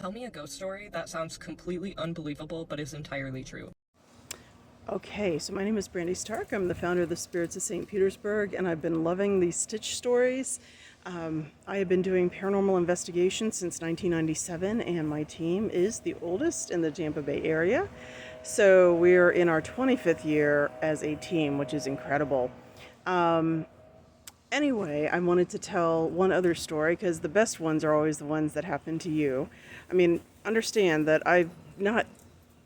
Tell me a ghost story that sounds completely unbelievable but is entirely true. Okay, so my name is Brandy Stark. I'm the founder of the Spirits of St. Petersburg, and I've been loving these Stitch stories. I have been doing paranormal investigations since 1997, and my team is the oldest in the Tampa Bay area. So we're in our 25th year as a team, which is incredible. Anyway, I wanted to tell one other story because the best ones are always the ones that happen to you. I mean, understand that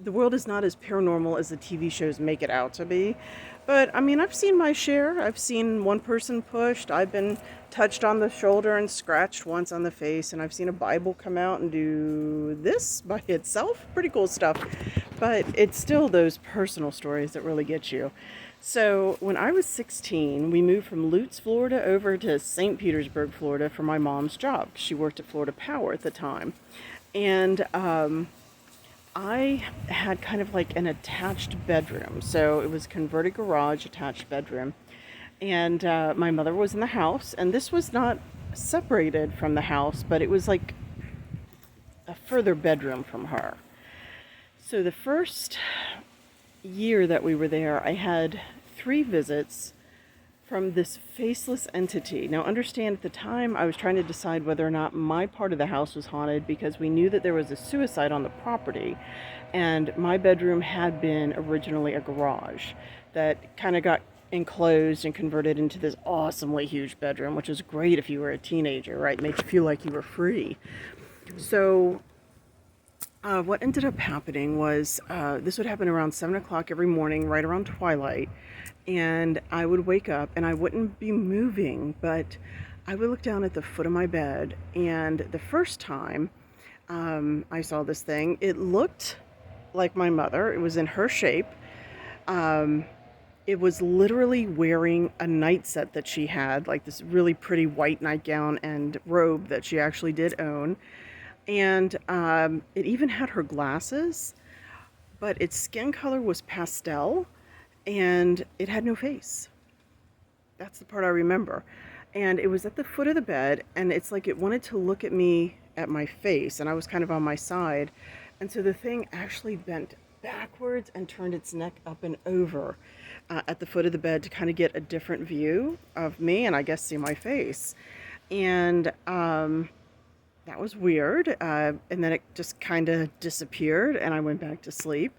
the world is not as paranormal as the TV shows make it out to be. But I mean, I've seen my share. I've seen one person pushed. I've been touched on the shoulder and scratched once on the face. And I've seen a Bible come out and do this by itself. Pretty cool stuff. But it's still those personal stories that really get you. So when I was 16, we moved from Lutz, Florida over to St. Petersburg, Florida for my mom's job. She worked at Florida Power at the time. And I had kind of like an attached bedroom. So it was converted garage, attached bedroom. And my mother was in the house. And this was not separated from the house, but it was like a further bedroom from her. So the first year that we were there, I had 3 visits from this faceless entity. Now, understand at the time, I was trying to decide whether or not my part of the house was haunted because we knew that there was a suicide on the property, and my bedroom had been originally a garage that kind of got enclosed and converted into this awesomely huge bedroom, which was great if you were a teenager, right? It made you feel like you were free. So what ended up happening was this would happen around 7 o'clock every morning, right around twilight. And I would wake up and I wouldn't be moving, but I would look down at the foot of my bed. And the first time I saw this thing, it looked like my mother. It was in her shape. Um, it was literally wearing a night set that she had, like this really pretty white nightgown and robe that she actually did own. And it even had her glasses, but its skin color was pastel and it had no face. That's the part I remember. And it was at the foot of the bed, and it's like it wanted to look at me at my face, and I was kind of on my side. And so the thing actually bent backwards and turned its neck up and over at the foot of the bed to kind of get a different view of me and I guess see my face. And that was weird. And then it just kind of disappeared, and I went back to sleep.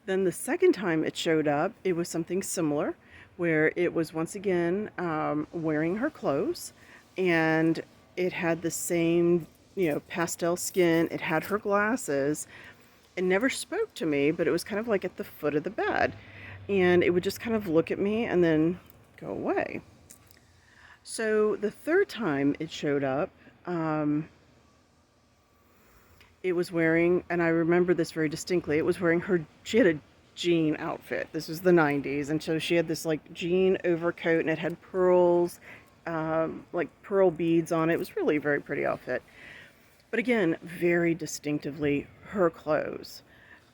Then the second time it showed up, it was something similar, where it was once again wearing her clothes, and it had the same, pastel skin. It had her glasses. It never spoke to me, but it was kind of like at the foot of the bed, and it would just kind of look at me and then go away. So the third time it showed up, it was wearing, and I remember this very distinctly, it was wearing she had a jean outfit. This was the 90s. And so she had this like jean overcoat, and it had pearls, like pearl beads on it. It was really a very pretty outfit. But again, very distinctively her clothes.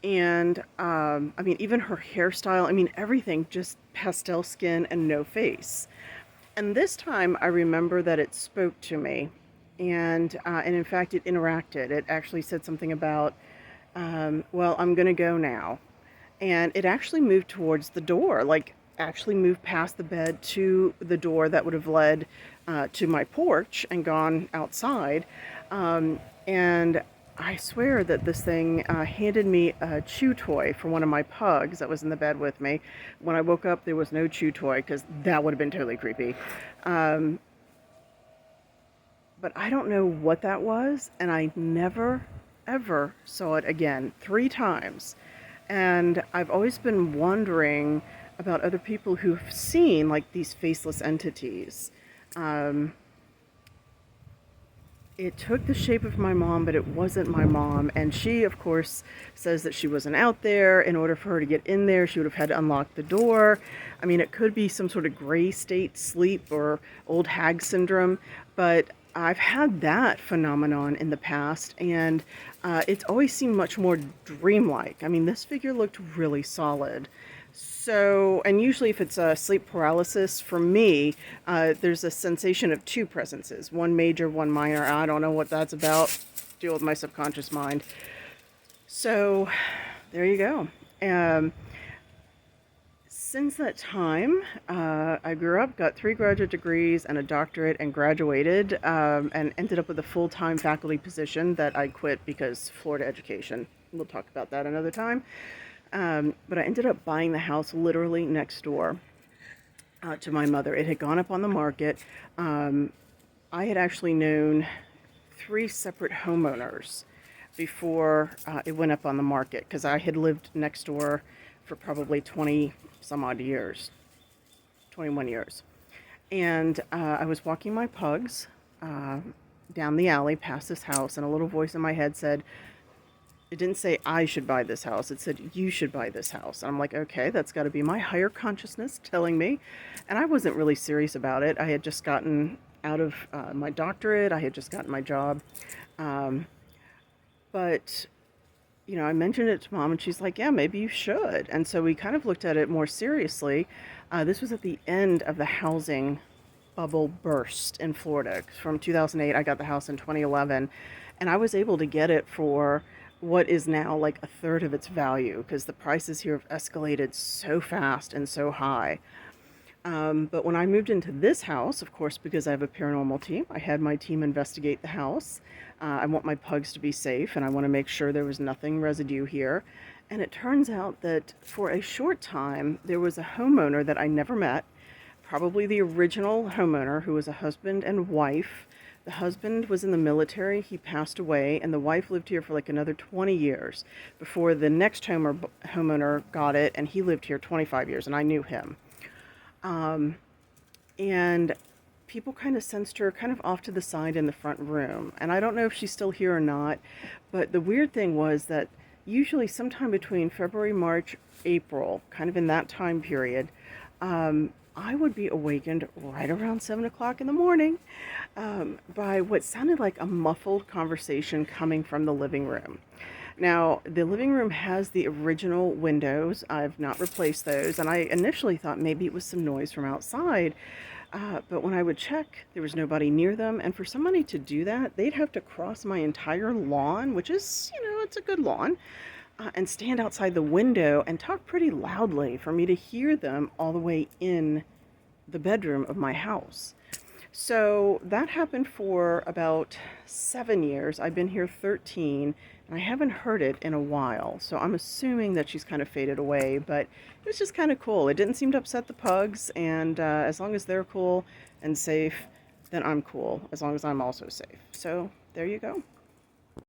And I mean, even her hairstyle, I mean, everything just pastel skin and no face. And this time I remember that it spoke to me. And in fact, it interacted. It actually said something about, well, I'm going to go now. And it actually moved towards the door, like actually moved past the bed to the door that would have led to my porch and gone outside. And I swear that this thing handed me a chew toy for one of my pugs that was in the bed with me. When I woke up, there was no chew toy because that would have been totally creepy. Um, but I don't know what that was, and I never, ever saw it again. 3 times. And I've always been wondering about other people who've seen like these faceless entities. Um, it took the shape of my mom, but it wasn't my mom. And she, of course, says that she wasn't out there. In order for her to get in there, she would have had to unlock the door. I mean, it could be some sort of gray state sleep or old hag syndrome, but I've had that phenomenon in the past, and it's always seemed much more dreamlike. I mean, this figure looked really solid. So, and usually if it's a sleep paralysis, for me, there's a sensation of 2 presences, one major, one minor. I don't know what that's about. deal with my subconscious mind. So there you go. Um, since that time, I grew up, got 3 graduate degrees and a doctorate, and graduated, and ended up with a full-time faculty position that I quit because Florida education. We'll talk about that another time. But I ended up buying the house literally next door to my mother. It had gone up on the market. I had actually known 3 separate homeowners before it went up on the market, because I had lived next door for probably 20 some odd years, 21 years. And I was walking my pugs down the alley past this house, and a little voice in my head said, it didn't say I should buy this house, it said you should buy this house. And I'm like, okay, that's got to be my higher consciousness telling me. And I wasn't really serious about it. I had just gotten out of my doctorate, I had just gotten my job. But I mentioned it to Mom, and she's like, yeah, maybe you should. And so we kind of looked at it more seriously. This was at the end of the housing bubble burst in Florida. From 2008, I got the house in 2011, and I was able to get it for what is now like a third of its value, because the prices here have escalated so fast and so high. But when I moved into this house, of course, because I have a paranormal team, I had my team investigate the house. I want my pugs to be safe, and I want to make sure there was nothing residue here. And it turns out that for a short time, there was a homeowner that I never met, probably the original homeowner, who was a husband and wife. The husband was in the military, he passed away, and the wife lived here for like another 20 years before the next homeowner got it, and he lived here 25 years, and I knew him. And people kind of sensed her kind of off to the side in the front room. And I don't know if she's still here or not, but the weird thing was that usually sometime between February, March, April, kind of in that time period, I would be awakened right around 7 o'clock in the morning by what sounded like a muffled conversation coming from the living room. Now, the living room has the original windows. I've not replaced those, and I initially thought maybe it was some noise from outside, but when I would check, there was nobody near them, and for somebody to do that, they'd have to cross my entire lawn, which is, it's a good lawn, and stand outside the window and talk pretty loudly for me to hear them all the way in the bedroom of my house. So that happened for about 7 years. I've been here 13, and I haven't heard it in a while. So I'm assuming that she's kind of faded away, but it was just kind of cool. It didn't seem to upset the pugs, and as long as they're cool and safe, then I'm cool, as long as I'm also safe. So there you go.